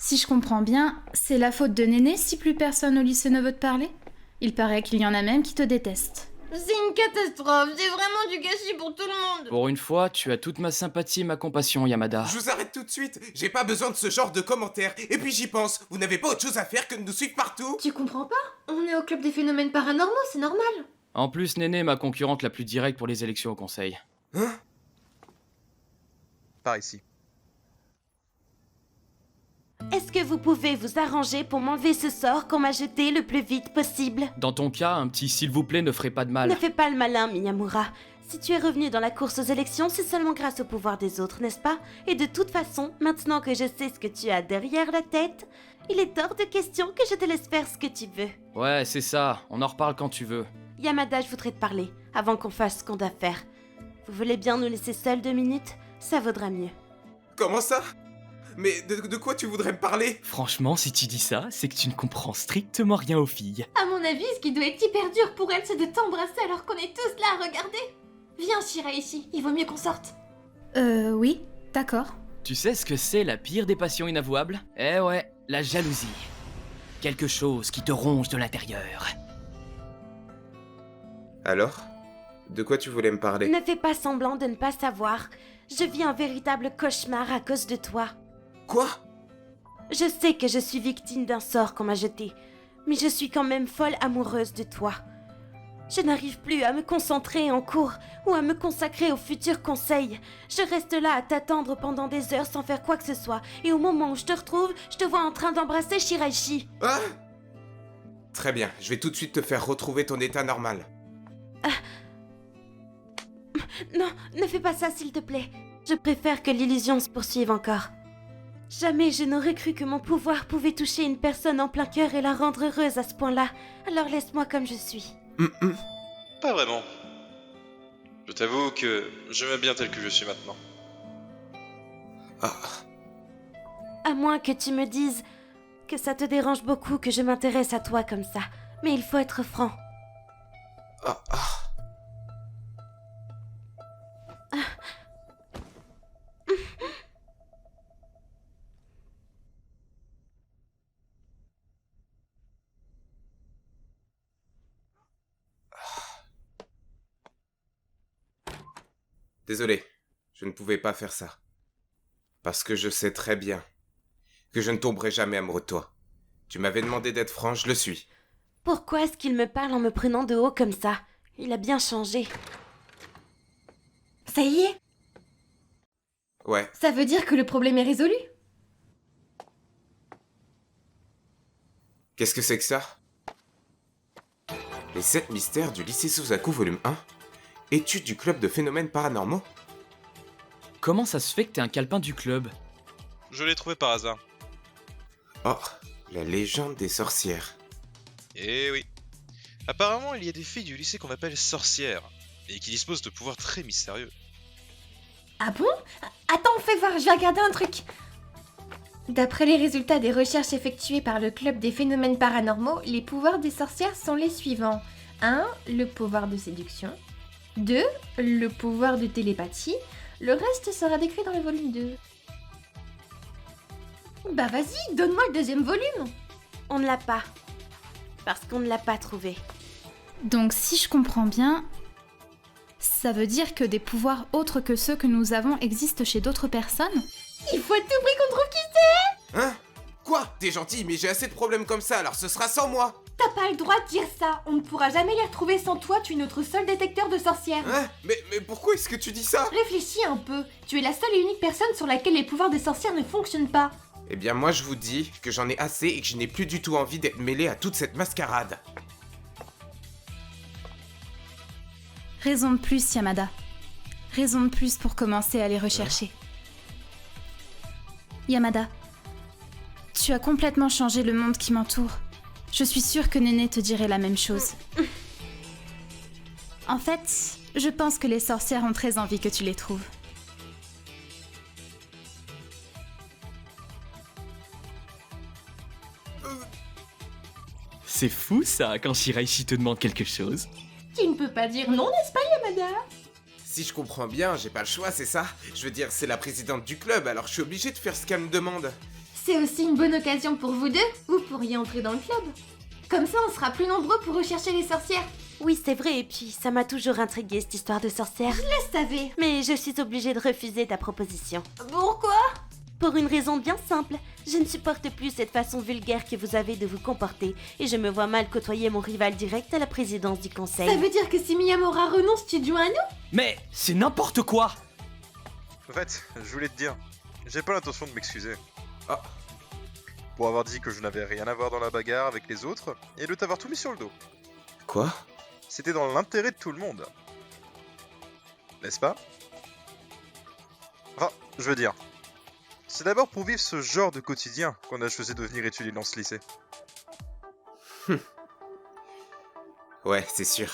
Si je comprends bien, c'est la faute de Néné si plus personne au lycée ne veut te parler? Il paraît qu'il y en a même qui te détestent. C'est une catastrophe, c'est vraiment du gâchis pour tout le monde. Pour une fois, tu as toute ma sympathie et ma compassion, Yamada. Je vous arrête tout de suite, j'ai pas besoin de ce genre de commentaires. Et puis j'y pense, vous n'avez pas autre chose à faire que de nous suivre partout? Tu comprends pas? On est au club des phénomènes paranormaux, c'est normal. En plus, Néné est ma concurrente la plus directe pour les élections au conseil. Hein? Par ici. Est-ce que vous pouvez vous arranger pour m'enlever ce sort qu'on m'a jeté le plus vite possible? Dans ton cas, un petit s'il vous plaît ne ferait pas de mal. Ne fais pas le malin, Miyamura. Si tu es revenu dans la course aux élections, c'est seulement grâce au pouvoir des autres, n'est-ce pas? Et de toute façon, maintenant que je sais ce que tu as derrière la tête, il est hors de question que je te laisse faire ce que tu veux. Ouais, c'est ça, on en reparle quand tu veux. Yamada, je voudrais te parler, avant qu'on fasse ce qu'on doit faire. Vous voulez bien nous laisser seuls 2 minutes? Ça vaudra mieux. Comment ça? Mais de quoi tu voudrais me parler? Franchement, si tu dis ça, c'est que tu ne comprends strictement rien aux filles. À mon avis, ce qui doit être hyper dur pour elle, c'est de t'embrasser alors qu'on est tous là à regarder. Viens, Shiraishi, il vaut mieux qu'on sorte. Oui, d'accord. Tu sais ce que c'est la pire des passions inavouables? Eh ouais, la jalousie. Quelque chose qui te ronge de l'intérieur. Alors? De quoi tu voulais me parler? Ne fais pas semblant de ne pas savoir. Je vis un véritable cauchemar à cause de toi. Quoi? Je sais que je suis victime d'un sort qu'on m'a jeté, mais je suis quand même folle amoureuse de toi. Je n'arrive plus à me concentrer en cours ou à me consacrer au futur conseil. Je reste là à t'attendre pendant des heures sans faire quoi que ce soit, et au moment où je te retrouve, je te vois en train d'embrasser Shiraishi. Ah! Très bien, je vais tout de suite te faire retrouver ton état normal. Non, ne fais pas ça s'il te plaît. Je préfère que l'illusion se poursuive encore. Jamais je n'aurais cru que mon pouvoir pouvait toucher une personne en plein cœur et la rendre heureuse à ce point-là. Alors laisse-moi comme je suis. Pas vraiment. Je t'avoue que je m'aime bien tel que je suis maintenant. Ah, À moins que tu me dises que ça te dérange beaucoup que je m'intéresse à toi comme ça. Mais il faut être franc. ah, ah. Désolé, je ne pouvais pas faire ça. Parce que je sais très bien que je ne tomberai jamais amoureux de toi. Tu m'avais demandé d'être franc, je le suis. Pourquoi est-ce qu'il me parle en me prenant de haut comme ça? Il a bien changé. Ça y est, Ouais, ça veut dire que le problème est résolu. qu'est-ce que c'est que ça? Les 7 mystères du lycée Suzaku volume 1? Étude du club de phénomènes paranormaux? Comment ça se fait que t'es un calepin du club? Je l'ai trouvé par hasard. Oh, la légende des sorcières. Eh oui. Apparemment, il y a des filles du lycée qu'on appelle sorcières, et qui disposent de pouvoirs très mystérieux. Ah bon? Attends, fais voir, je vais regarder un truc. D'après les résultats des recherches effectuées par le club des phénomènes paranormaux, les pouvoirs des sorcières sont les suivants. 1. Le pouvoir de séduction. 2. Le pouvoir de télépathie. Le reste sera décrit dans le volume 2. Bah vas-y, donne-moi le deuxième volume. On ne l'a pas. Parce qu'on ne l'a pas trouvé. Donc si je comprends bien, ça veut dire que des pouvoirs autres que ceux que nous avons existent chez d'autres personnes? Il faut à tout prix qu'on trouve qui c'est. Hein? Quoi? T'es gentil, mais j'ai assez de problèmes comme ça, alors ce sera sans moi! T'as pas le droit de dire ça. On ne pourra jamais les retrouver sans toi, tu es notre seul détecteur de sorcières. Hein? Mais pourquoi est-ce que tu dis ça? Réfléchis un peu. Tu es la seule et unique personne sur laquelle les pouvoirs des sorcières ne fonctionnent pas. Eh bien moi je vous dis que j'en ai assez et que je n'ai plus du tout envie d'être mêlé à toute cette mascarade. Raison de plus, Yamada. Raison de plus pour commencer à les rechercher. Yamada, tu as complètement changé le monde qui m'entoure. Je suis sûre que Néné te dirait la même chose. En fait, je pense que les sorcières ont très envie que tu les trouves. C'est fou ça, quand Shiraishi te demande quelque chose. Tu ne peux pas dire non, n'est-ce pas, Yamada? Si je comprends bien, j'ai pas le choix, c'est ça? Je veux dire, c'est la présidente du club, alors je suis obligé de faire ce qu'elle me demande. C'est aussi une bonne occasion pour vous deux, vous pourriez entrer dans le club. Comme ça, on sera plus nombreux pour rechercher les sorcières. Oui, c'est vrai, et puis ça m'a toujours intriguée cette histoire de sorcière. Je savais. Mais je suis obligée de refuser ta proposition. Pourquoi? Pour une raison bien simple. Je ne supporte plus cette façon vulgaire que vous avez de vous comporter, et je me vois mal côtoyer mon rival direct à la présidence du conseil. Ça veut dire que si Miyamura renonce, tu te joins à nous? Mais c'est n'importe quoi! En fait, je voulais te dire, j'ai pas l'intention de m'excuser. Ah. Pour avoir dit que je n'avais rien à voir dans la bagarre avec les autres, et de t'avoir tout mis sur le dos. Quoi? C'était dans l'intérêt de tout le monde. N'est-ce pas? Enfin, je veux dire, c'est d'abord pour vivre ce genre de quotidien qu'on a choisi de venir étudier dans ce lycée. Ouais, c'est sûr.